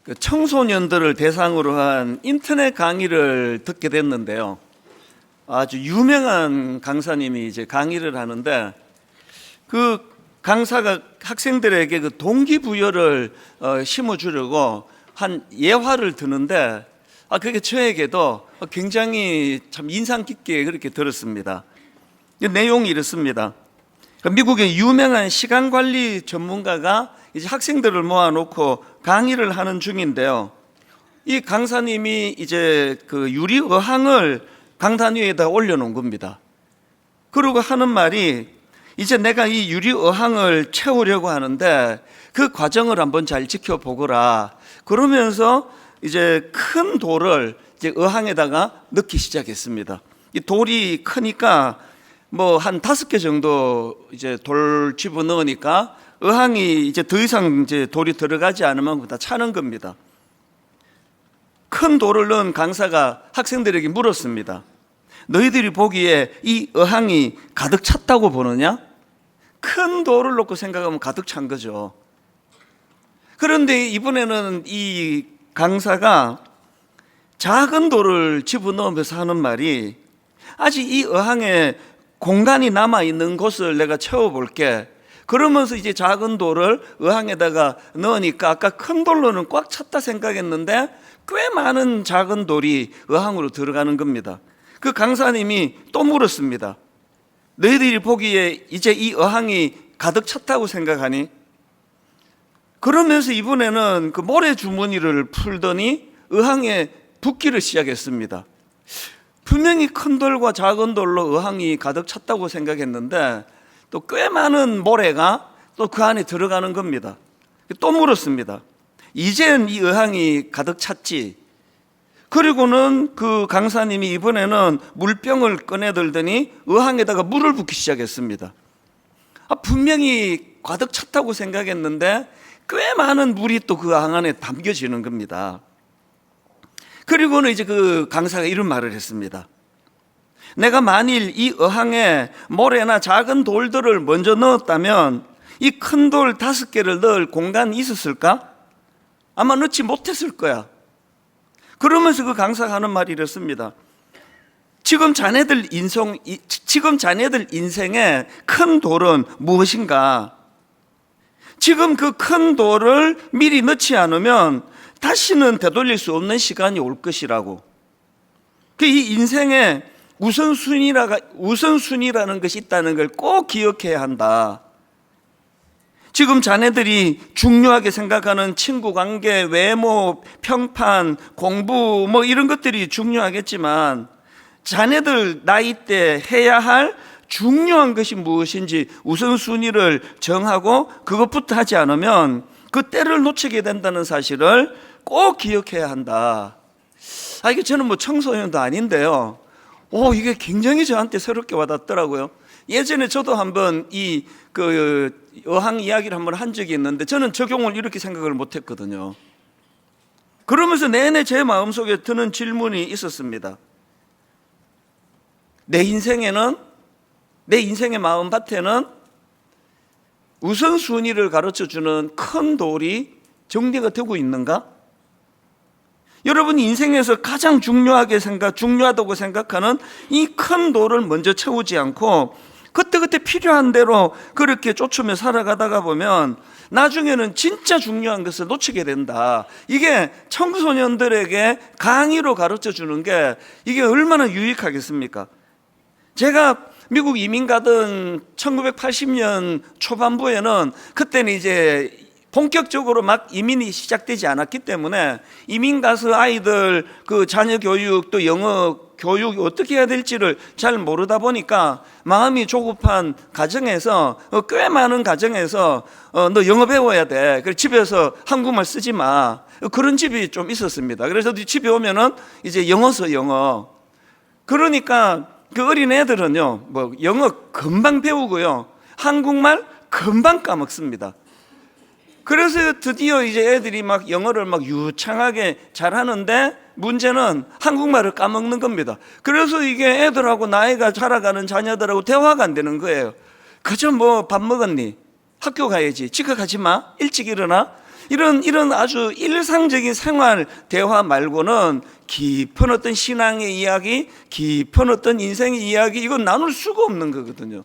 그 청소년들을 대상으로 한 인터넷 강의를 듣게 됐는데요. 아주 유명한 강사님이 이제 강의를 하는데 그 강사가 학생들에게 그 동기부여를 심어주려고 한 예화를 드는데 그게 저에게도 굉장히 참 인상 깊게 그렇게 들었습니다. 내용이 이렇습니다. 미국의 유명한 시간관리 전문가가 이제 학생들을 모아놓고 강의를 하는 중인데요. 이 강사님이 이제 그 유리 어항을 강단 위에다 올려놓은 겁니다. 그러고 하는 말이 이제 내가 이 유리 어항을 채우려고 하는데 그 과정을 한번 잘 지켜보거라. 그러면서 이제 큰 돌을 이제 어항에다가 넣기 시작했습니다. 이 돌이 크니까 뭐 한 5개 정도 이제 돌 집어 넣으니까 어항이 이제 더 이상 이제 돌이 들어가지 않으면 다 차는 겁니다. 큰 돌을 넣은 강사가 학생들에게 물었습니다. 너희들이 보기에 이 어항이 가득 찼다고 보느냐? 큰 돌을 놓고 생각하면 가득 찬 거죠. 그런데 이번에는 이 강사가 작은 돌을 집어넣으면서 하는 말이 아직 이 어항에 공간이 남아있는 곳을 내가 채워볼게. 그러면서 이제 작은 돌을 어항에다가 넣으니까 아까 큰 돌로는 꽉 찼다 생각했는데 꽤 많은 작은 돌이 어항으로 들어가는 겁니다. 그 강사님이 또 물었습니다. 너희들이 보기에 이제 이 어항이 가득 찼다고 생각하니? 그러면서 이번에는 그 모래 주머니를 풀더니 어항에 붓기를 시작했습니다. 분명히 큰 돌과 작은 돌로 어항이 가득 찼다고 생각했는데 또 꽤 많은 모래가 또 그 안에 들어가는 겁니다. 또 물었습니다. 이젠 이 어항이 가득 찼지? 그리고는 그 강사님이 이번에는 물병을 꺼내들더니 어항에다가 물을 붓기 시작했습니다. 분명히 가득 찼다고 생각했는데 꽤 많은 물이 또 그 어항 안에 담겨지는 겁니다. 그리고는 이제 그 강사가 이런 말을 했습니다. 내가 만일 이 어항에 모래나 작은 돌들을 먼저 넣었다면 이 큰 돌 5개를 넣을 공간이 있었을까? 아마 넣지 못했을 거야. 그러면서 그 강사가 하는 말이 이렇습니다. 지금 자네들 인생의 큰 돌은 무엇인가? 지금 그 큰 돌을 미리 넣지 않으면 다시는 되돌릴 수 없는 시간이 올 것이라고. 이 인생에 우선순위라는 것이 있다는 걸 꼭 기억해야 한다. 지금 자네들이 중요하게 생각하는 친구 관계, 외모, 평판, 공부 뭐 이런 것들이 중요하겠지만 자네들 나이 때 해야 할 중요한 것이 무엇인지 우선순위를 정하고 그것부터 하지 않으면 그 때를 놓치게 된다는 사실을 꼭 기억해야 한다. 이게 저는 뭐 청소년도 아닌데요. 이게 굉장히 저한테 새롭게 와닿더라고요. 예전에 저도 한번 어항 이야기를 한번 한 적이 있는데 저는 적용을 이렇게 생각을 못 했거든요. 그러면서 내내 제 마음속에 드는 질문이 있었습니다. 내 인생의 마음밭에는 우선순위를 가르쳐주는 큰 돌이 정리가 되고 있는가? 여러분 인생에서 가장 중요하다고 생각하는 이 큰 돌을 먼저 채우지 않고 그때그때 필요한 대로 그렇게 쫓으며 살아가다가 보면 나중에는 진짜 중요한 것을 놓치게 된다. 이게 청소년들에게 강의로 가르쳐 주는 게 이게 얼마나 유익하겠습니까? 제가 미국 이민 가던 1980년 초반부에는 그때는 이제 본격적으로 막 이민이 시작되지 않았기 때문에 이민 가서 아이들 그 자녀 교육 또 영어 교육 어떻게 해야 될지를 잘 모르다 보니까 마음이 조급한 가정에서 꽤 많은 가정에서 너 영어 배워야 돼. 그래서 집에서 한국말 쓰지 마. 그런 집이 좀 있었습니다. 그래서 집에 오면은 이제 영어 써 영어. 그러니까 그 어린 애들은요 뭐 영어 금방 배우고요 한국말 금방 까먹습니다. 그래서 드디어 이제 애들이 막 영어를 막 유창하게 잘하는데 문제는 한국말을 까먹는 겁니다. 그래서 이게 애들하고 나이가 자라가는 자녀들하고 대화가 안 되는 거예요. 그저 뭐 밥 먹었니? 학교 가야지. 지각하지 마. 일찍 일어나. 이런 아주 일상적인 생활 대화 말고는 깊은 어떤 신앙의 이야기, 깊은 어떤 인생의 이야기, 이건 나눌 수가 없는 거거든요.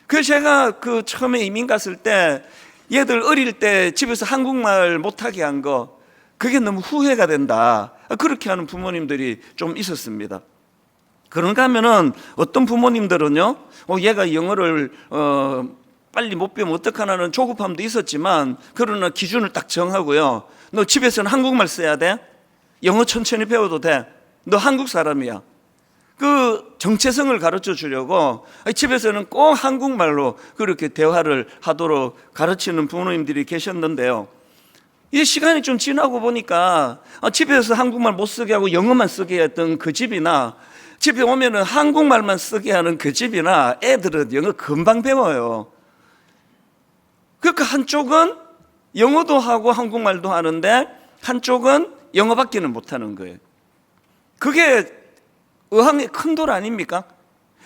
그래서 제가 그 처음에 이민 갔을 때 얘들 어릴 때 집에서 한국말 못하게 한 거, 그게 너무 후회가 된다, 그렇게 하는 부모님들이 좀 있었습니다. 그런가 하면은 어떤 부모님들은요, 얘가 영어를 빨리 못 배우면 어떡하나는 조급함도 있었지만, 그러나 기준을 딱 정하고요, 너 집에서는 한국말 써야 돼, 영어 천천히 배워도 돼, 너 한국 사람이야, 그 정체성을 가르쳐 주려고 집에서는 꼭 한국말로 그렇게 대화를 하도록 가르치는 부모님들이 계셨는데요, 이 시간이 좀 지나고 보니까 집에서 한국말 못 쓰게 하고 영어만 쓰게 했던 그 집이나, 집에 오면은 한국말만 쓰게 하는 그 집이나, 애들은 영어 금방 배워요. 그러니까 한쪽은 영어도 하고 한국말도 하는데 한쪽은 영어밖에는 못하는 거예요. 그게 어항의 큰 돌 아닙니까?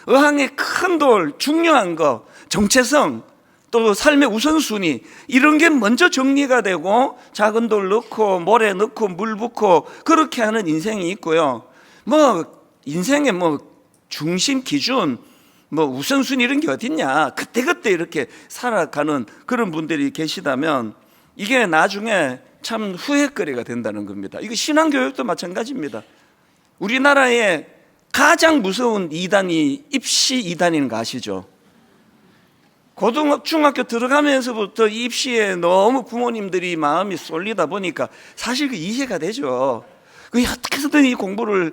어항의 큰 돌, 중요한 거, 정체성, 또 삶의 우선순위, 이런 게 먼저 정리가 되고 작은 돌 넣고 모래 넣고 물 붓고 그렇게 하는 인생이 있고요, 뭐 인생의 뭐 중심 기준, 뭐 우선순위 이런 게 어딨냐, 그때그때 이렇게 살아가는 그런 분들이 계시다면 이게 나중에 참 후회거리가 된다는 겁니다. 이거 신앙교육도 마찬가지입니다. 우리나라의 가장 무서운 이단이 입시 이단인 거 아시죠? 중학교 들어가면서부터 입시에 너무 부모님들이 마음이 쏠리다 보니까 사실 그 이해가 되죠. 어떻게 해서든 이 공부를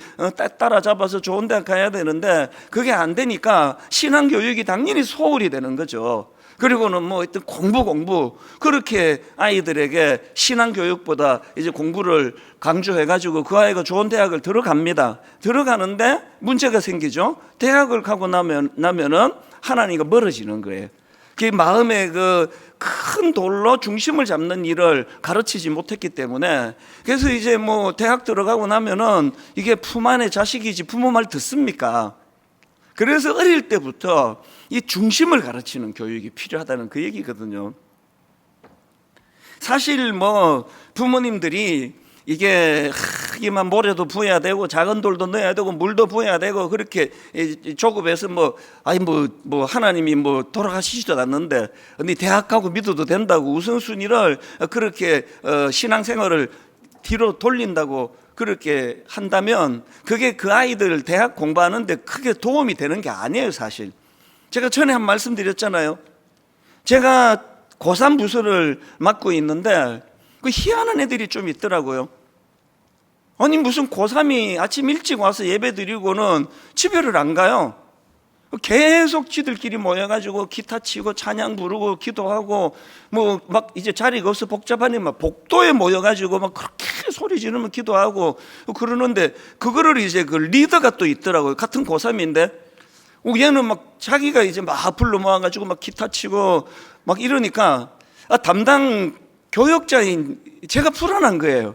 따라잡아서 좋은 대학 가야 되는데 그게 안 되니까 신앙교육이 당연히 소홀히 되는 거죠. 그리고는 뭐 어떤 공부 그렇게 아이들에게 신앙교육보다 이제 공부를 강조해가지고 그 아이가 좋은 대학을 들어갑니다. 들어가는데 문제가 생기죠. 대학을 가고 나면은 하나님과 멀어지는 거예요. 그 마음의 그 큰 돌로 중심을 잡는 일을 가르치지 못했기 때문에, 그래서 이제 뭐 대학 들어가고 나면은 이게 품 안의 자식이지 부모 말 듣습니까? 그래서 어릴 때부터 이 중심을 가르치는 교육이 필요하다는 그 얘기거든요. 사실 뭐 부모님들이 이게만 모래도 부어야 되고 작은 돌도 넣어야 되고 물도 부어야 되고 그렇게 조급해서 뭐 하나님이 뭐 돌아가시지도 않는데 네 대학 가고 믿어도 된다고 우선순위를 그렇게 신앙생활을 뒤로 돌린다고 그렇게 한다면 그게 그 아이들 대학 공부하는데 크게 도움이 되는 게 아니에요. 사실 제가 전에 한 말씀 드렸잖아요. 제가 고3 부서를 맡고 있는데 그 희한한 애들이 좀 있더라고요. 아니 무슨 고3이 아침 일찍 와서 예배 드리고는 집에를 안 가요. 계속 지들끼리 모여가지고 기타 치고 찬양 부르고 기도하고 뭐 막 이제 자리가 없어 복잡하니 막 복도에 모여가지고 막 그렇게 소리 지르면 기도하고 그러는데, 그거를 이제 그 리더가 또 있더라고요. 같은 고3인데 얘는 막 자기가 이제 막 불러 모아가지고 막 기타 치고 막 이러니까 담당 교역자인 제가 불안한 거예요.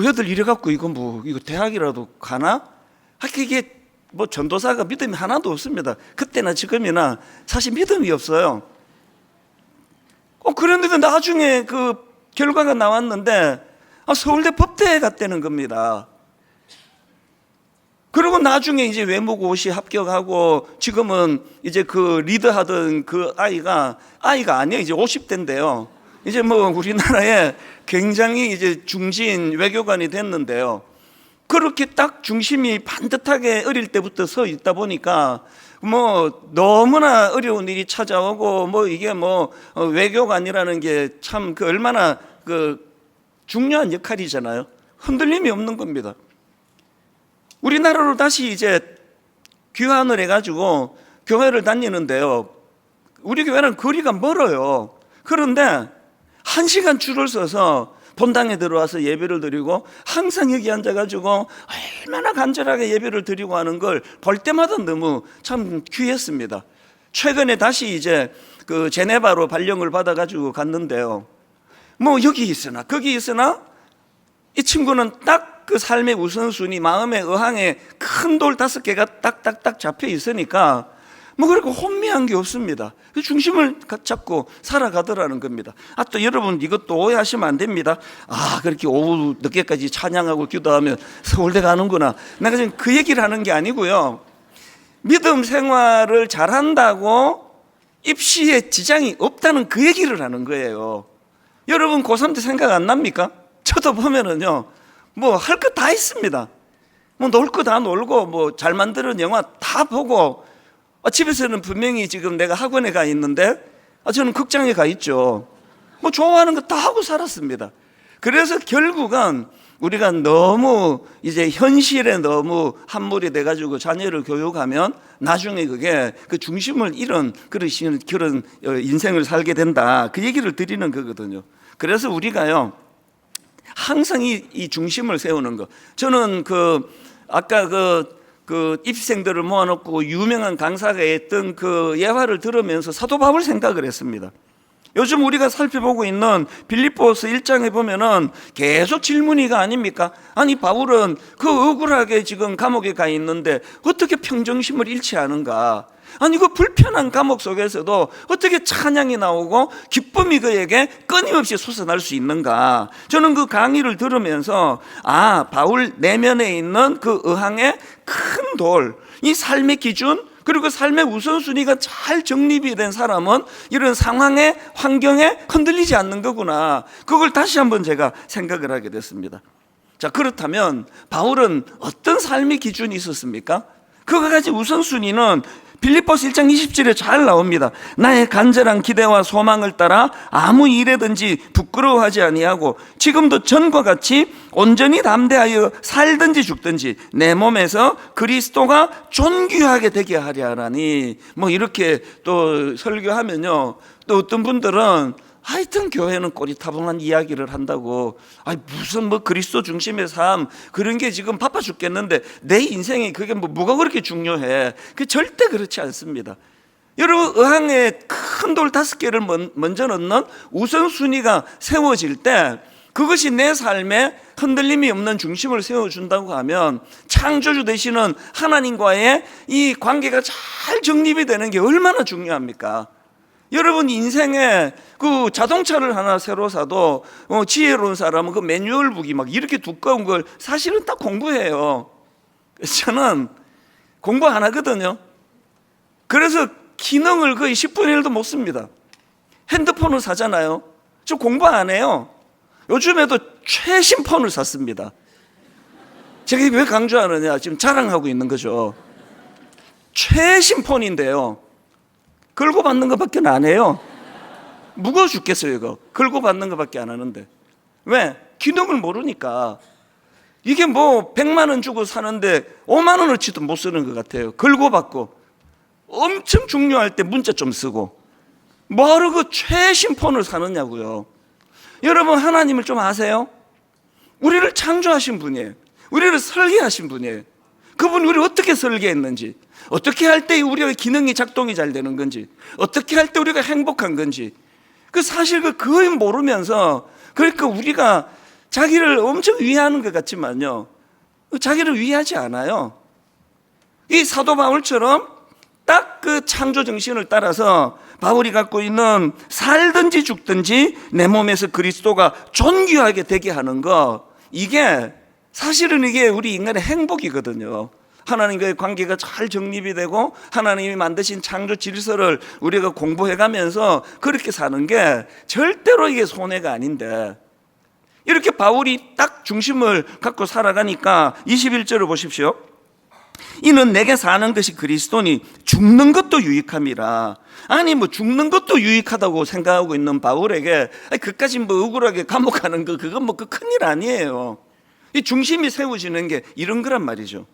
얘들 이래갖고 이거 대학이라도 가나? 이게 뭐 전도사가 믿음이 하나도 없습니다. 그때나 지금이나 사실 믿음이 없어요. 그런데도 나중에 그 결과가 나왔는데 서울대 법대에 갔다는 겁니다. 그리고 나중에 이제 외무고시 합격하고 지금은 이제 그 리더하던 그 아이가 아니에요. 이제 50대인데요. 이제 뭐 우리나라에 굉장히 이제 중진 외교관이 됐는데요. 그렇게 딱 중심이 반듯하게 어릴 때부터 서 있다 보니까 뭐 너무나 어려운 일이 찾아오고 뭐 이게 뭐 외교관이라는 게 참 그 얼마나 그 중요한 역할이잖아요. 흔들림이 없는 겁니다. 우리나라로 다시 이제 귀환을 해가지고 교회를 다니는데요. 우리 교회는 거리가 멀어요. 그런데 1시간 줄을 서서 본당에 들어와서 예배를 드리고 항상 여기 앉아가지고 얼마나 간절하게 예배를 드리고 하는 걸 볼 때마다 너무 참 귀했습니다. 최근에 다시 이제 그 제네바로 발령을 받아가지고 갔는데요. 뭐 여기 있으나 거기 있으나 이 친구는 딱 그 삶의 우선순위, 마음의 어항에 큰 돌 5개가 딱딱딱 잡혀 있으니까 뭐 그렇게 혼미한 게 없습니다. 그 중심을 잡고 살아가더라는 겁니다. 또 여러분 이것도 오해하시면 안 됩니다. 그렇게 오후 늦게까지 찬양하고 기도하면 서울대 가는구나. 내가 지금 그 얘기를 하는 게 아니고요. 믿음 생활을 잘한다고 입시에 지장이 없다는 그 얘기를 하는 거예요. 여러분 고3 때 생각 안 납니까? 저도 보면은요, 뭐 할 거 다 있습니다. 뭐 놀 거 다 놀고, 뭐 잘 만드는 영화 다 보고, 집에서는 분명히 지금 내가 학원에 가 있는데, 저는 극장에 가 있죠. 뭐 좋아하는 거 다 하고 살았습니다. 그래서 결국은 우리가 너무 이제 현실에 너무 함몰이 돼가지고 자녀를 교육하면 나중에 그게 그 중심을 잃은 그런 인생을 살게 된다. 그 얘기를 드리는 거거든요. 그래서 우리가요, 항상 이 중심을 세우는 거. 저는 아까 입시생들을 모아놓고 유명한 강사가 했던 그 예화를 들으면서 사도 바울 생각을 했습니다. 요즘 우리가 살펴보고 있는 빌립보서 1장에 보면은 계속 질문이가 아닙니까? 아니 바울은 그 억울하게 지금 감옥에 가 있는데 어떻게 평정심을 잃지 않은가? 아니 그 불편한 감옥 속에서도 어떻게 찬양이 나오고 기쁨이 그에게 끊임없이 솟아날 수 있는가? 저는 그 강의를 들으면서 바울 내면에 있는 그 의항의 큰 돌, 이 삶의 기준, 그리고 삶의 우선순위가 잘 정립이 된 사람은 이런 상황에, 환경에 흔들리지 않는 거구나. 그걸 다시 한번 제가 생각을 하게 됐습니다. 자, 그렇다면 바울은 어떤 삶의 기준이 있었습니까? 그거 가지고 우선순위는 빌립보서 1장 20절에 잘 나옵니다. 나의 간절한 기대와 소망을 따라 아무 일에든지 부끄러워하지 아니하고 지금도 전과 같이 온전히 담대하여 살든지 죽든지 내 몸에서 그리스도가 존귀하게 되게 하려 하라니. 뭐 이렇게 또 설교하면요, 또 어떤 분들은 하여튼 교회는 꼬리타분한 이야기를 한다고, 무슨 뭐 그리스도 중심의 삶 그런 게 지금 바빠 죽겠는데 내 인생에 그게 뭐가 그렇게 중요해? 그 절대 그렇지 않습니다. 여러분 의항에 큰 돌 5개를 먼저 넣는 우선순위가 세워질 때 그것이 내 삶에 흔들림이 없는 중심을 세워준다고 하면 창조주 되시는 하나님과의 이 관계가 잘 정립이 되는 게 얼마나 중요합니까? 여러분 인생에 그 자동차를 하나 새로 사도 지혜로운 사람은 그 매뉴얼북이 막 이렇게 두꺼운 걸 사실은 딱 공부해요. 저는 공부 안 하거든요. 그래서 기능을 거의 10분의 1도 못 씁니다. 핸드폰을 사잖아요. 저 공부 안 해요. 요즘에도 최신 폰을 샀습니다. 제가 왜 강조하느냐, 지금 자랑하고 있는 거죠. 최신 폰인데요, 걸고 받는 것밖에 안 해요. 무거워 죽겠어요 이거. 걸고 받는 것밖에 안 하는데. 왜? 기능을 모르니까. 이게 뭐 100만 원 주고 사는데 5만 원어치도 못 쓰는 것 같아요. 걸고 받고 엄청 중요할 때 문자 좀 쓰고 뭐하러 그 최신 폰을 사느냐고요. 여러분 하나님을 좀 아세요? 우리를 창조하신 분이에요. 우리를 설계하신 분이에요. 그분이 우리를 어떻게 설계했는지, 어떻게 할 때 우리가 기능이 작동이 잘 되는 건지, 어떻게 할 때 우리가 행복한 건지, 그 사실 그걸 모르면서, 그러니까 우리가 자기를 엄청 위하는 것 같지만요, 자기를 위하지 않아요. 이 사도 바울처럼 딱 그 창조 정신을 따라서 바울이 갖고 있는 살든지 죽든지 내 몸에서 그리스도가 존귀하게 되게 하는 거, 이게 사실은 이게 우리 인간의 행복이거든요. 하나님과의 관계가 잘 정립이 되고 하나님이 만드신 창조 질서를 우리가 공부해가면서 그렇게 사는 게 절대로 이게 손해가 아닌데, 이렇게 바울이 딱 중심을 갖고 살아가니까 21절을 보십시오. 이는 내게 사는 것이 그리스도니 죽는 것도 유익함이라. 아니 뭐 죽는 것도 유익하다고 생각하고 있는 바울에게 그까지 뭐 억울하게 감옥 가는 거, 그건 뭐 그 큰일 아니에요. 이 중심이 세워지는 게 이런 거란 말이죠.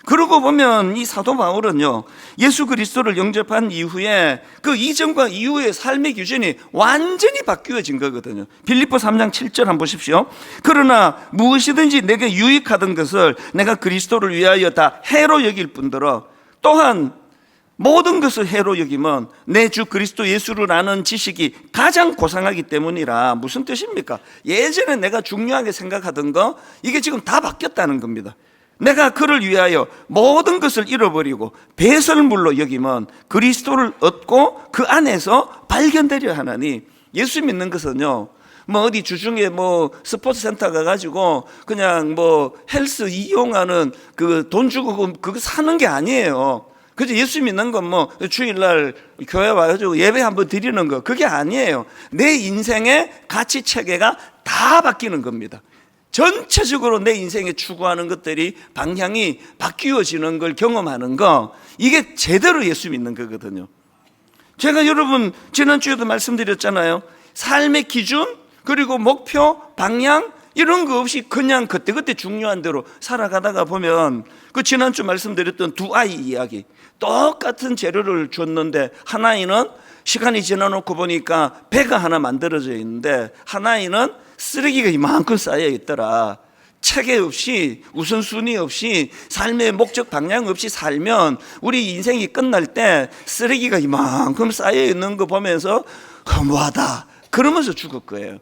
그러고 보면 이 사도 바울은요, 예수 그리스도를 영접한 이후에 그 이전과 이후의 삶의 기준이 완전히 바뀌어진 거거든요. 빌립보 3장 7절 한번 보십시오. 그러나 무엇이든지 내게 유익하던 것을 내가 그리스도를 위하여 다 해로 여길 뿐더러 또한 모든 것을 해로 여기면 내 주 그리스도 예수를 아는 지식이 가장 고상하기 때문이라. 무슨 뜻입니까? 예전에 내가 중요하게 생각하던 거, 이게 지금 다 바뀌었다는 겁니다. 내가 그를 위하여 모든 것을 잃어버리고 배설물로 여기면 그리스도를 얻고 그 안에서 발견되려 하나니. 예수 믿는 것은요, 뭐 어디 주중에 뭐 스포츠 센터 가가지고 그냥 뭐 헬스 이용하는 그 돈 주고 그거 사는 게 아니에요. 그죠? 예수 믿는 건 뭐 주일날 교회 와가지고 예배 한번 드리는 거, 그게 아니에요. 내 인생의 가치 체계가 다 바뀌는 겁니다. 전체적으로 내 인생에 추구하는 것들이 방향이 바뀌어지는 걸 경험하는 거, 이게 제대로 예수 믿는 거거든요. 제가 여러분 지난주에도 말씀드렸잖아요. 삶의 기준, 그리고 목표, 방향, 이런 거 없이 그냥 그때그때 중요한 대로 살아가다가 보면, 그 지난주 말씀드렸던 두 아이 이야기, 똑같은 재료를 줬는데 한 아이는 시간이 지나놓고 보니까 배가 하나 만들어져 있는데 한 아이는 쓰레기가 이만큼 쌓여 있더라. 체계 없이, 우선순위 없이, 삶의 목적 방향 없이 살면 우리 인생이 끝날 때 쓰레기가 이만큼 쌓여 있는 거 보면서 허무하다 그러면서 죽을 거예요.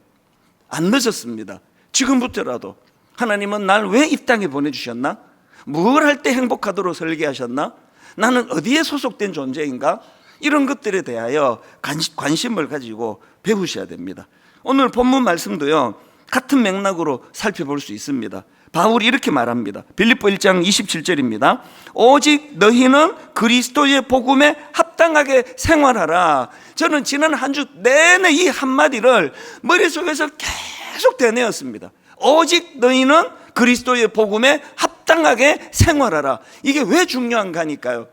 안 늦었습니다. 지금부터라도 하나님은 날 왜 이 땅에 보내주셨나? 뭘 할 때 행복하도록 설계하셨나? 나는 어디에 소속된 존재인가? 이런 것들에 대하여 관심을 가지고 배우셔야 됩니다. 오늘 본문 말씀도요, 같은 맥락으로 살펴볼 수 있습니다. 바울이 이렇게 말합니다. 빌립보 1장 27절입니다. 오직 너희는 그리스도의 복음에 합당하게 생활하라. 저는 지난 한 주 내내 이 한마디를 머릿속에서 계속 되뇌었습니다. 오직 너희는 그리스도의 복음에 합당하게 생활하라. 이게 왜 중요한가니까요.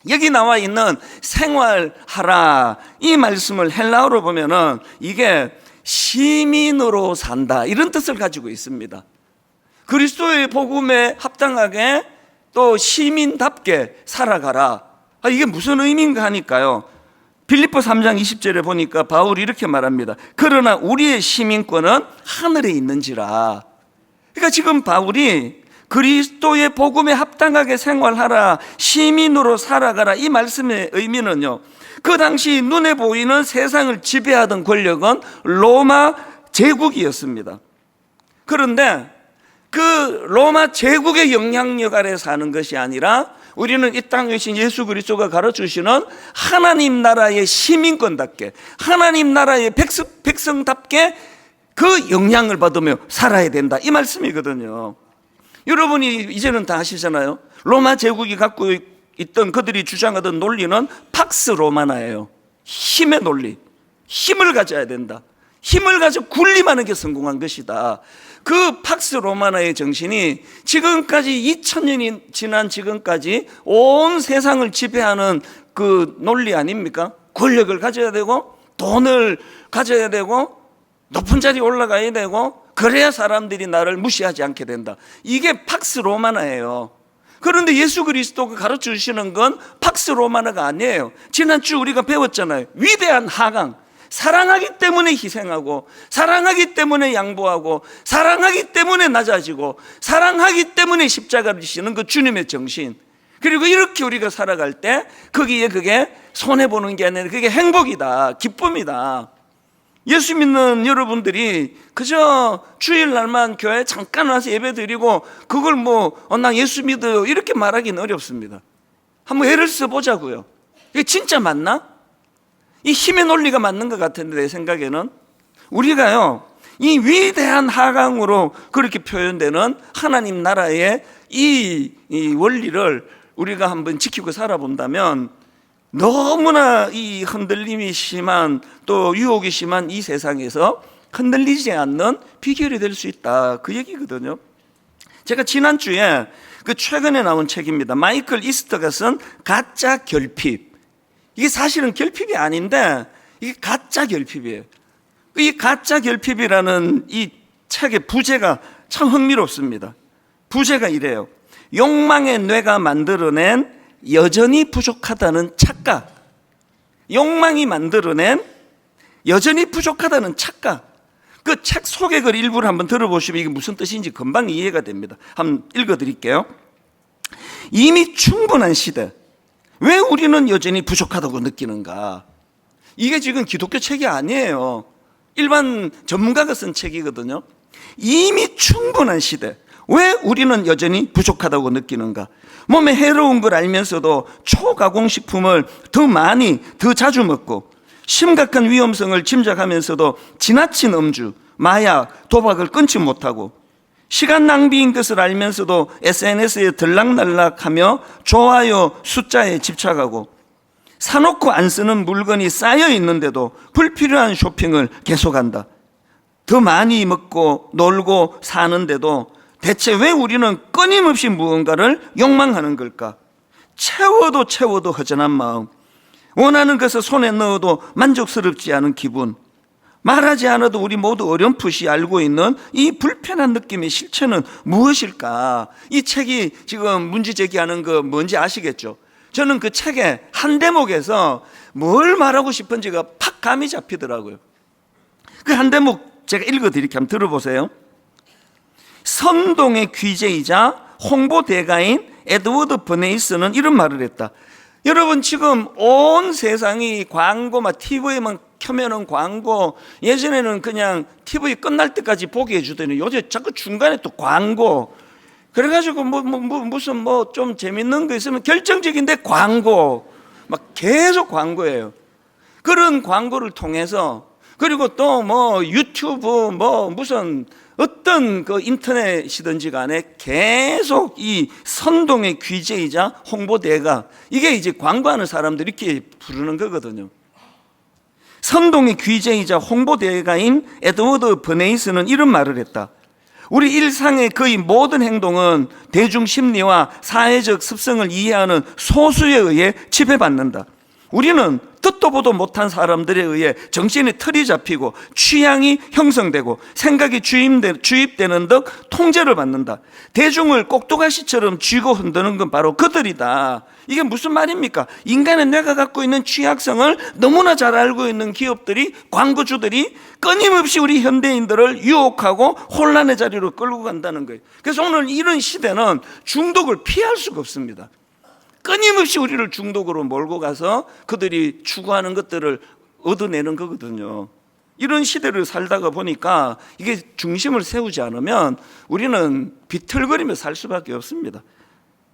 여기 나와 있는 생활하라, 이 말씀을 헬라어로 보면은 이게 시민으로 산다, 이런 뜻을 가지고 있습니다. 그리스도의 복음에 합당하게 또 시민답게 살아가라. 이게 무슨 의미인가 하니까요, 빌립보 3장 20절에 보니까 바울이 이렇게 말합니다. 그러나 우리의 시민권은 하늘에 있는지라. 그러니까 지금 바울이 그리스도의 복음에 합당하게 생활하라, 시민으로 살아가라, 이 말씀의 의미는요, 그 당시 눈에 보이는 세상을 지배하던 권력은 로마 제국이었습니다. 그런데 그 로마 제국의 영향력 아래 사는 것이 아니라 우리는 이 땅에 계신 예수 그리스도가 가르쳐주시는 하나님 나라의 시민권답게, 하나님 나라의 백성답게 그 영향을 받으며 살아야 된다, 이 말씀이거든요. 여러분이 이제는 다 아시잖아요. 로마 제국이 갖고 있던, 그들이 주장하던 논리는 팍스 로마나예요. 힘의 논리, 힘을 가져야 된다, 힘을 가지고 군림하는 게 성공한 것이다. 그 팍스 로마나의 정신이 지금까지 2000년이 지난 지금까지 온 세상을 지배하는 그 논리 아닙니까? 권력을 가져야 되고, 돈을 가져야 되고, 높은 자리에 올라가야 되고, 그래야 사람들이 나를 무시하지 않게 된다. 이게 팍스 로마나예요. 그런데 예수 그리스도가 가르쳐 주시는 건 팍스 로마나가 아니에요. 지난주 우리가 배웠잖아요. 위대한 하강. 사랑하기 때문에 희생하고, 사랑하기 때문에 양보하고, 사랑하기 때문에 낮아지고, 사랑하기 때문에 십자가를 지시는 그 주님의 정신. 그리고 이렇게 우리가 살아갈 때 거기에 그게 손해보는 게 아니라 그게 행복이다, 기쁨이다. 예수 믿는 여러분들이 그저 주일날만 교회 잠깐 와서 예배 드리고 그걸 나 예수 믿어요 이렇게 말하기는 어렵습니다. 한번 예를 써보자고요. 이게 진짜 맞나? 이 힘의 논리가 맞는 것 같은데, 내 생각에는 우리가요, 이 위대한 하강으로 그렇게 표현되는 하나님 나라의 이 원리를 우리가 한번 지키고 살아본다면 너무나 이 흔들림이 심한, 또 유혹이 심한 이 세상에서 흔들리지 않는 비결이 될 수 있다, 그 얘기거든요. 제가 지난주에 그 최근에 나온 책입니다. 마이클 이스터가 쓴 가짜 결핍. 이게 사실은 결핍이 아닌데 이게 가짜 결핍이에요. 이 가짜 결핍이라는 이 책의 부제가 참 흥미롭습니다. 부제가 이래요. 욕망의 뇌가 만들어낸 여전히 부족하다는 착각. 욕망이 만들어낸 여전히 부족하다는 착각. 그 책 소개글 일부를 한번 들어보시면 이게 무슨 뜻인지 금방 이해가 됩니다. 한번 읽어드릴게요. 이미 충분한 시대, 왜 우리는 여전히 부족하다고 느끼는가? 이게 지금 기독교 책이 아니에요. 일반 전문가가 쓴 책이거든요. 이미 충분한 시대, 왜 우리는 여전히 부족하다고 느끼는가? 몸에 해로운 걸 알면서도 초가공식품을 더 많이, 더 자주 먹고, 심각한 위험성을 짐작하면서도 지나친 음주, 마약, 도박을 끊지 못하고, 시간 낭비인 것을 알면서도 SNS에 들락날락하며 좋아요 숫자에 집착하고, 사놓고 안 쓰는 물건이 쌓여 있는데도 불필요한 쇼핑을 계속한다. 더 많이 먹고 놀고 사는데도 대체 왜 우리는 끊임없이 무언가를 욕망하는 걸까? 채워도 허전한 마음, 원하는 것을 손에 넣어도 만족스럽지 않은 기분, 말하지 않아도 우리 모두 어렴풋이 알고 있는 이 불편한 느낌의 실체는 무엇일까? 이 책이 지금 문제 제기하는 거 뭔지 아시겠죠? 저는 그 책의 한 대목에서 뭘 말하고 싶은지가 팍 감이 잡히더라고요. 그 한 대목 제가 읽어드릴게요. 한번 들어보세요. 선동의 귀재이자 홍보대가인 에드워드 버네이스는 이런 말을 했다. 여러분, 지금 온 세상이 광고, 막 TV에만 켜면은 광고, 예전에는 그냥 TV 끝날 때까지 보게 해주더니 요새 자꾸 중간에 또 광고, 그래가지고 무슨 좀 재밌는 거 있으면 결정적인데 광고, 막 계속 광고예요. 그런 광고를 통해서, 그리고 또 유튜브 무슨 어떤 그 인터넷이든지 간에 계속 이 선동의 귀재이자 홍보대가, 이게 이제 광고하는 사람들이 이렇게 부르는 거거든요. 선동의 귀재이자 홍보대가인 에드워드 버네이스는 이런 말을 했다. 우리 일상의 거의 모든 행동은 대중 심리와 사회적 습성을 이해하는 소수에 의해 지배받는다. 우리는 듣도 보도 못한 사람들에 의해 정신의 틀이 잡히고 취향이 형성되고 생각이 주입되는 듯 통제를 받는다. 대중을 꼭두가시처럼 쥐고 흔드는 건 바로 그들이다. 이게 무슨 말입니까? 인간의 뇌가 갖고 있는 취약성을 너무나 잘 알고 있는 기업들이, 광고주들이 끊임없이 우리 현대인들을 유혹하고 혼란의 자리로 끌고 간다는 거예요. 그래서 오늘 이런 시대는 중독을 피할 수가 없습니다. 끊임없이 우리를 중독으로 몰고 가서 그들이 추구하는 것들을 얻어내는 거거든요. 이런 시대를 살다가 보니까 이게 중심을 세우지 않으면 우리는 비틀거리며 살 수밖에 없습니다.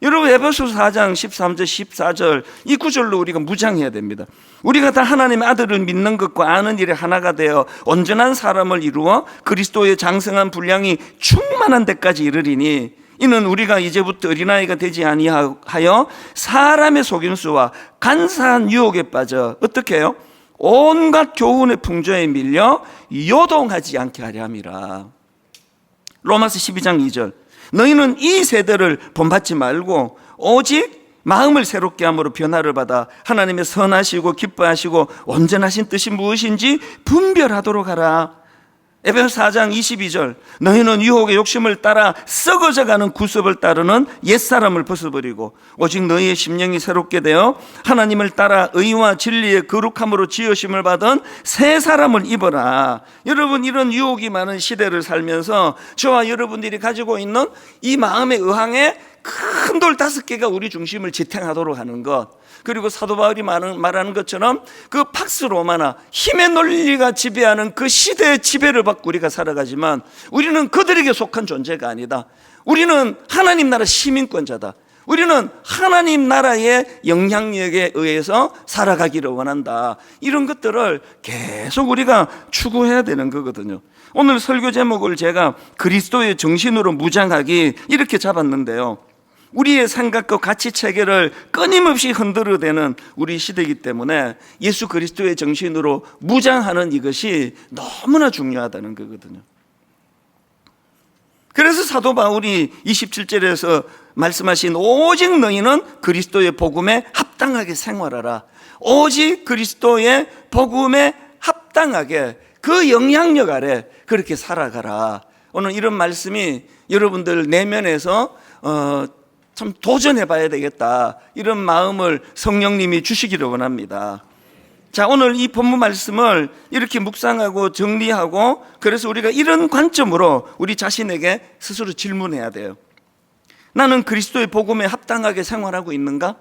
여러분, 에베소서 4장 13절 14절 이 구절로 우리가 무장해야 됩니다. 우리가 다 하나님의 아들을 믿는 것과 아는 일에 하나가 되어 온전한 사람을 이루어 그리스도의 장성한 분량이 충만한 데까지 이르리니, 이는 우리가 이제부터 어린아이가 되지 아니하여 사람의 속임수와 간사한 유혹에 빠져 어떻게 해요? 온갖 교훈의 풍조에 밀려 요동하지 않게 하려 함이라. 로마서 12장 2절 너희는 이 세대를 본받지 말고 오직 마음을 새롭게 함으로 변화를 받아 하나님의 선하시고 기뻐하시고 온전하신 뜻이 무엇인지 분별하도록 하라. 에베소서 4장 22절 너희는 유혹의 욕심을 따라 썩어져가는 구습을 따르는 옛사람을 벗어버리고 오직 너희의 심령이 새롭게 되어 하나님을 따라 의와 진리의 거룩함으로 지으심을 받은 새 사람을 입어라. 여러분, 이런 유혹이 많은 시대를 살면서 저와 여러분들이 가지고 있는 이 마음의 의항에 큰 돌 5개가 우리 중심을 지탱하도록 하는 것, 그리고 사도 바울이 말하는 것처럼 그 팍스 로마나 힘의 논리가 지배하는 그 시대의 지배를 받고 우리가 살아가지만 우리는 그들에게 속한 존재가 아니다. 우리는 하나님 나라 시민권자다. 우리는 하나님 나라의 영향력에 의해서 살아가기를 원한다. 이런 것들을 계속 우리가 추구해야 되는 거거든요. 오늘 설교 제목을 제가 그리스도의 정신으로 무장하기 이렇게 잡았는데요, 우리의 생각과 가치 체계를 끊임없이 흔들어대는 우리 시대이기 때문에 예수 그리스도의 정신으로 무장하는 이것이 너무나 중요하다는 거거든요. 그래서 사도 바울이 27절에서 말씀하신 오직 너희는 그리스도의 복음에 합당하게 생활하라. 오직 그리스도의 복음에 합당하게 그 영향력 아래 그렇게 살아가라. 오늘 이런 말씀이 여러분들 내면에서 참 도전해봐야 되겠다, 이런 마음을 성령님이 주시기를 원합니다. 자, 오늘 이 본문 말씀을 이렇게 묵상하고 정리하고, 그래서 우리가 이런 관점으로 우리 자신에게 스스로 질문해야 돼요. 나는 그리스도의 복음에 합당하게 생활하고 있는가?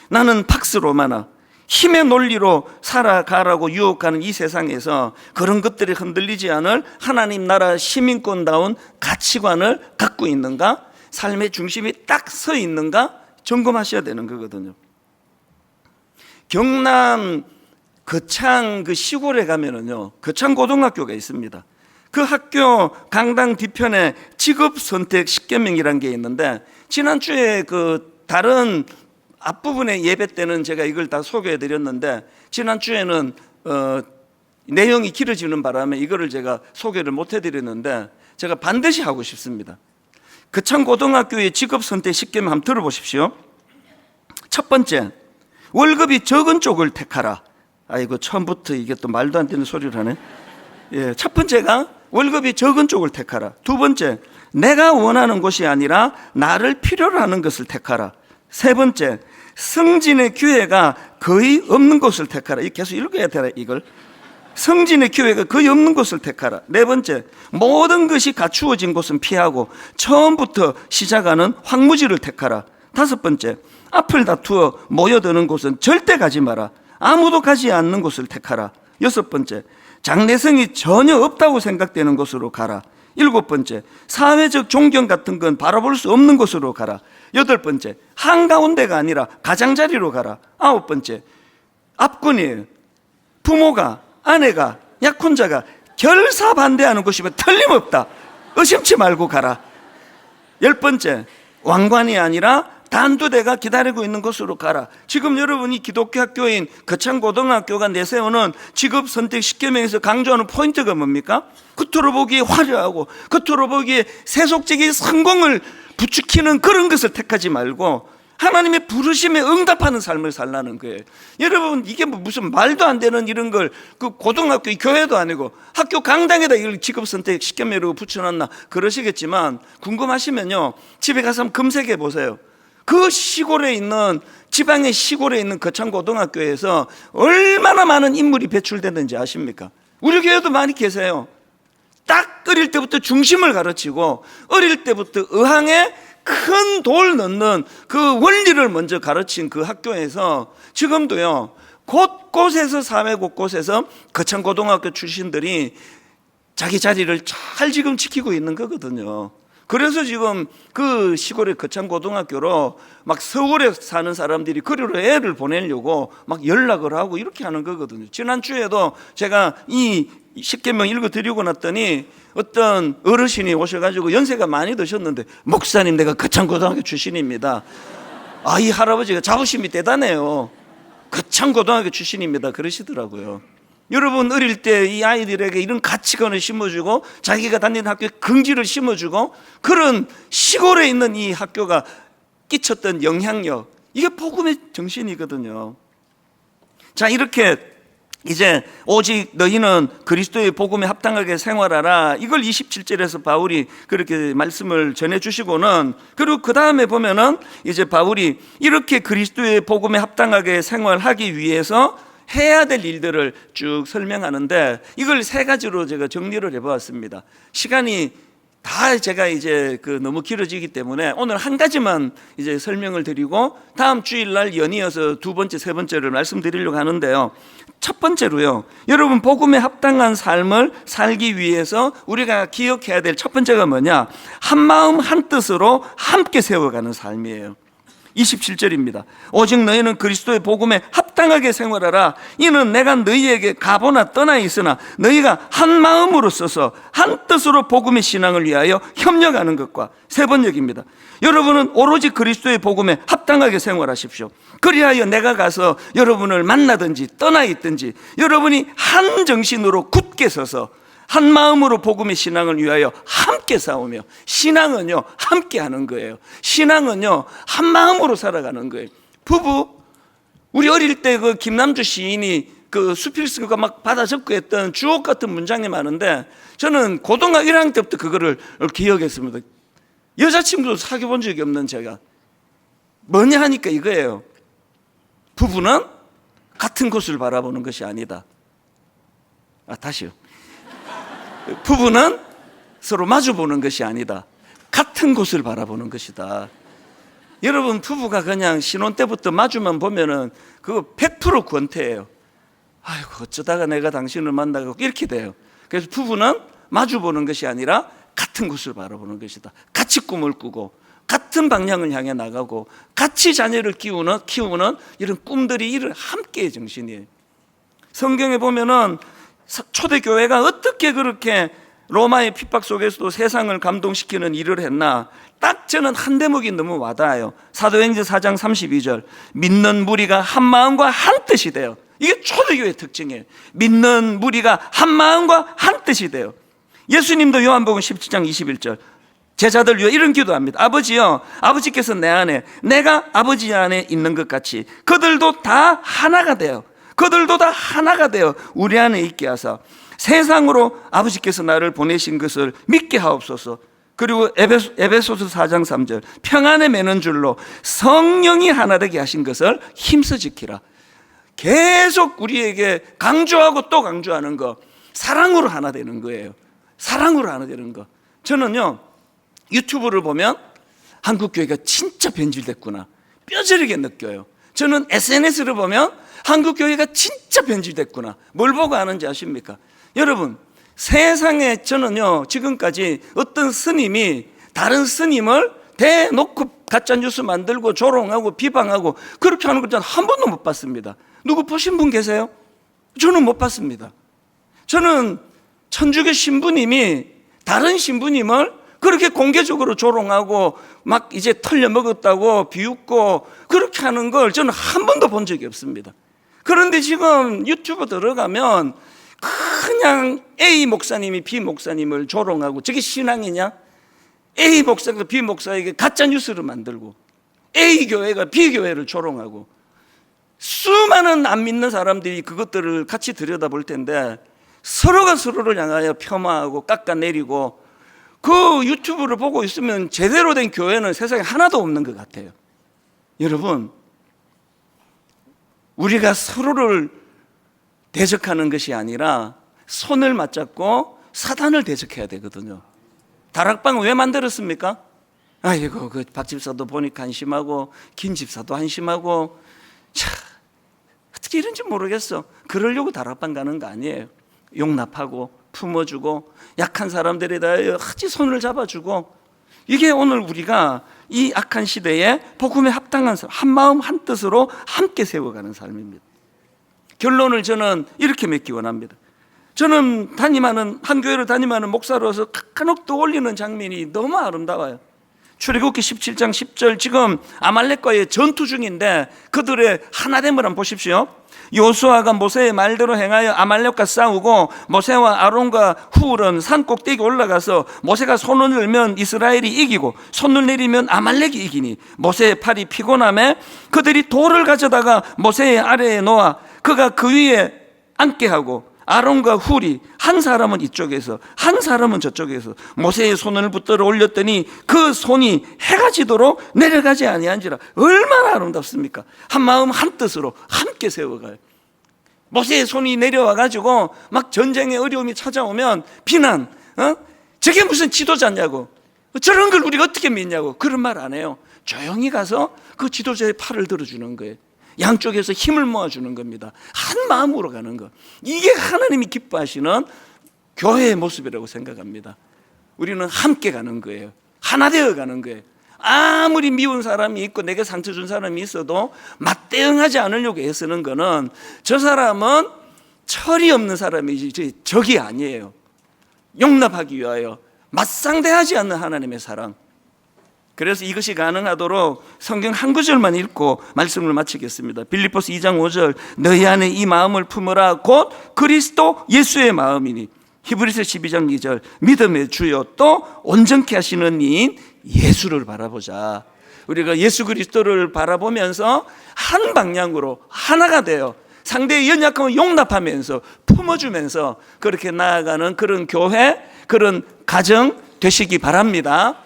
나는 팍스 로마나 힘의 논리로 살아가라고 유혹하는 이 세상에서 그런 것들이 흔들리지 않을 하나님 나라 시민권다운 가치관을 갖고 있는가? 삶의 중심이 딱 서 있는가? 점검하셔야 되는 거거든요. 경남 거창 그 시골에 가면은요, 거창 고등학교가 있습니다. 그 학교 강당 뒤편에 직업 선택 10계명이라는 게 있는데, 지난주에 그 다른 앞부분의 예배 때는 제가 이걸 다 소개해 드렸는데, 지난주에는 내용이 길어지는 바람에 이거를 제가 소개를 못 해드렸는데, 제가 반드시 하고 싶습니다. 거창 고등학교의 직업 선택 10계명 한번 들어보십시오. 첫 번째, 월급이 적은 쪽을 택하라. 아이고, 처음부터 이게 또 말도 안 되는 소리를 하네. 예, 첫 번째가 월급이 적은 쪽을 택하라. 두 번째, 내가 원하는 곳이 아니라 나를 필요로 하는 것을 택하라. 세 번째, 승진의 기회가 거의 없는 곳을 택하라. 이거 계속 읽어야 되나, 이걸? 승진의 기회가 거의 없는 곳을 택하라. 네 번째, 모든 것이 갖추어진 곳은 피하고 처음부터 시작하는 황무지를 택하라. 다섯 번째, 앞을 다투어 모여드는 곳은 절대 가지 마라. 아무도 가지 않는 곳을 택하라. 여섯 번째, 장래성이 전혀 없다고 생각되는 곳으로 가라. 일곱 번째, 사회적 존경 같은 건 바라볼 수 없는 곳으로 가라. 여덟 번째, 한가운데가 아니라 가장자리로 가라. 아홉 번째, 앞군이에요. 부모가, 아내가, 약혼자가 결사 반대하는 곳이면 틀림없다. 의심치 말고 가라. 열 번째, 왕관이 아니라 단두대가 기다리고 있는 곳으로 가라. 지금 여러분이 기독교 학교인 거창고등학교가 내세우는 직업 선택 10계명에서 강조하는 포인트가 뭡니까? 겉으로 보기에 화려하고 겉으로 보기에 세속적인 성공을 부추기는 그런 것을 택하지 말고 하나님의 부르심에 응답하는 삶을 살라는 거예요. 여러분, 이게 무슨 말도 안 되는 이런 걸 그 고등학교 교회도 아니고 학교 강당에다 이걸 직업 선택 10계명이라고 붙여놨나 그러시겠지만, 궁금하시면요 집에 가서 한번 검색해 보세요. 그 시골에 있는, 지방의 시골에 있는 거창고등학교에서 얼마나 많은 인물이 배출됐는지 아십니까? 우리 교회도 많이 계세요. 딱 어릴 때부터 중심을 가르치고 어릴 때부터 의항에 큰 돌 넣는 그 원리를 먼저 가르친 그 학교에서 지금도요 곳곳에서, 사회 곳곳에서 거창고등학교 출신들이 자기 자리를 잘 지금 지키고 있는 거거든요. 그래서 지금 그 시골의 거창고등학교로 막 서울에 사는 사람들이 그리로 애를 보내려고 막 연락을 하고 이렇게 하는 거거든요. 지난주에도 제가 이 10계명 읽어드리고 났더니 어떤 어르신이 오셔가지고 연세가 많이 드셨는데, 목사님 내가 거창고등학교 출신입니다. 아, 이 할아버지가 자부심이 대단해요. 거창고등학교 출신입니다 그러시더라고요. 여러분, 어릴 때 이 아이들에게 이런 가치관을 심어주고 자기가 다니는 학교에 긍지를 심어주고 그런 시골에 있는 이 학교가 끼쳤던 영향력, 이게 복음의 정신이거든요. 자, 이렇게 이제 오직 너희는 그리스도의 복음에 합당하게 생활하라, 이걸 27절에서 바울이 그렇게 말씀을 전해주시고는, 그리고 그 다음에 보면은 이제 바울이 이렇게 그리스도의 복음에 합당하게 생활하기 위해서 해야 될 일들을 쭉 설명하는데, 이걸 세 가지로 제가 정리를 해보았습니다. 시간이 다 제가 이제 너무 길어지기 때문에 오늘 한 가지만 이제 설명을 드리고 다음 주일날 연이어서 두 번째, 세 번째를 말씀드리려고 하는데요. 첫 번째로요, 여러분 복음에 합당한 삶을 살기 위해서 우리가 기억해야 될 첫 번째가 뭐냐? 한 마음 한 뜻으로 함께 세워가는 삶이에요. 27절입니다. 오직 너희는 그리스도의 복음에 합당하게 생활하라. 이는 내가 너희에게 가보나 떠나 있으나 너희가 한 마음으로 써서 한 뜻으로 복음의 신앙을 위하여 협력하는 것과. 세 번역입니다. 여러분은 오로지 그리스도의 복음에 합당하게 생활하십시오. 그리하여 내가 가서 여러분을 만나든지 떠나 있든지 여러분이 한 정신으로 굳게 서서 한 마음으로 복음의 신앙을 위하여 함께 싸우며, 신앙은요 함께 하는 거예요. 신앙은요 한 마음으로 살아가는 거예요. 부부, 우리 어릴 때 그 김남주 시인이 그 수필스가 막 받아 적고 했던 주옥 같은 문장이 많은데, 저는 고등학교 1학년 때부터 그거를 기억했습니다. 여자친구도 사귀어 본 적이 없는 제가 뭐냐 하니까 이거예요. 부부는 같은 곳을 바라보는 것이 아니다. 다시요. 부부는 서로 마주보는 것이 아니다. 같은 곳을 바라보는 것이다. 여러분 부부가 그냥 신혼 때부터 마주만 보면은 그거 100% 권태예요. 아이고 어쩌다가 내가 당신을 만나고 이렇게 돼요. 그래서 부부는 마주 보는 것이 아니라 같은 곳을 바라보는 것이다. 같이 꿈을 꾸고 같은 방향을 향해 나가고 같이 자녀를 키우는 이런 꿈들이 이런 함께의 정신이에요. 성경에 보면은 초대교회가 어떻게 그렇게 로마의 핍박 속에서도 세상을 감동시키는 일을 했나, 딱 저는 한 대목이 너무 와닿아요. 사도행전 4장 32절, 믿는 무리가 한 마음과 한 뜻이 돼요. 이게 초대교회의 특징이에요. 믿는 무리가 한 마음과 한 뜻이 돼요. 예수님도 요한복음 17장 21절 제자들 위해 이런 기도합니다. 아버지요, 아버지께서 내 안에, 내가 아버지 안에 있는 것 같이 그들도 다 하나가 돼요. 그들도 다 하나가 되어 우리 안에 있게 하사 세상으로 아버지께서 나를 보내신 것을 믿게 하옵소서. 그리고 에베소서 4장 3절, 평안에 매는 줄로 성령이 하나 되게 하신 것을 힘써 지키라. 계속 우리에게 강조하고 또 강조하는 거, 사랑으로 하나 되는 거예요. 사랑으로 하나 되는 거. 저는요, 유튜브를 보면 한국교회가 진짜 변질됐구나 뼈저리게 느껴요. 저는 SNS를 보면 한국교회가 진짜 변질됐구나. 뭘 보고 아는지 아십니까? 여러분, 세상에 저는요, 지금까지 어떤 스님이 다른 스님을 대놓고 가짜뉴스 만들고 조롱하고 비방하고 그렇게 하는 걸 한 번도 못 봤습니다. 누구 보신 분 계세요? 저는 못 봤습니다. 저는 천주교 신부님이 다른 신부님을 그렇게 공개적으로 조롱하고 막 이제 털려먹었다고 비웃고 그렇게 하는 걸 저는 한 번도 본 적이 없습니다. 그런데 지금 유튜브 들어가면 그냥 A 목사님이 B 목사님을 조롱하고, 저게 신앙이냐? A 목사가 B 목사에게 가짜 뉴스를 만들고 A 교회가 B 교회를 조롱하고, 수많은 안 믿는 사람들이 그것들을 같이 들여다볼 텐데 서로가 서로를 향하여 폄하하고 깎아내리고, 그 유튜브를 보고 있으면 제대로 된 교회는 세상에 하나도 없는 것 같아요. 여러분, 우리가 서로를 대적하는 것이 아니라 손을 맞잡고 사단을 대적해야 되거든요. 다락방을 왜 만들었습니까? 아이고, 그 박 집사도 보니까 한심하고 김 집사도 한심하고, 참 어떻게 이런지 모르겠어. 그러려고 다락방 가는 거 아니에요. 용납하고 품어주고 약한 사람들에다 같이 손을 잡아주고, 이게 오늘 우리가 이 악한 시대에 복음에 합당한 삶, 한 마음 한 뜻으로 함께 세워가는 삶입니다. 결론을 저는 이렇게 맺기 원합니다. 저는 한 교회를 담임하는 목사로서 간혹 떠올리는 장면이 너무 아름다워요. 출애굽기 17장 10절, 지금 아말렉과의 전투 중인데 그들의 하나됨을 한번 보십시오. 요수아가 모세의 말대로 행하여 아말렉과 싸우고 모세와 아론과 훌은 산 꼭대기 올라가서 모세가 손을 들면 이스라엘이 이기고 손을 내리면 아말렉이 이기니 모세의 팔이 피곤하매 그들이 돌을 가져다가 모세의 아래에 놓아 그가 그 위에 앉게 하고 아론과 훌이 한 사람은 이쪽에서 한 사람은 저쪽에서 모세의 손을 붙들어 올렸더니 그 손이 해가 지도록 내려가지 아니한지라. 얼마나 아름답습니까? 한 마음 한 뜻으로 함께 세워가요. 모세의 손이 내려와 가지고 막 전쟁의 어려움이 찾아오면 비난, 저게 무슨 지도자냐고, 저런 걸 우리가 어떻게 믿냐고, 그런 말 안 해요. 조용히 가서 그 지도자의 팔을 들어주는 거예요. 양쪽에서 힘을 모아주는 겁니다. 한 마음으로 가는 것, 이게 하나님이 기뻐하시는 교회의 모습이라고 생각합니다. 우리는 함께 가는 거예요. 하나 되어 가는 거예요. 아무리 미운 사람이 있고 내게 상처 준 사람이 있어도 맞대응하지 않으려고 애쓰는 거는 저 사람은 철이 없는 사람이지 적이 아니에요. 용납하기 위하여 맞상대하지 않는 하나님의 사랑. 그래서 이것이 가능하도록 성경 한 구절만 읽고 말씀을 마치겠습니다. 빌립보서 2장 5절, 너희 안에 이 마음을 품으라 곧 그리스도 예수의 마음이니. 히브리서 12장 2절, 믿음의 주요 또 온전케 하시는 이인 예수를 바라보자. 우리가 예수 그리스도를 바라보면서 한 방향으로 하나가 되어 상대의 연약함을 용납하면서 품어주면서 그렇게 나아가는 그런 교회, 그런 가정 되시기 바랍니다.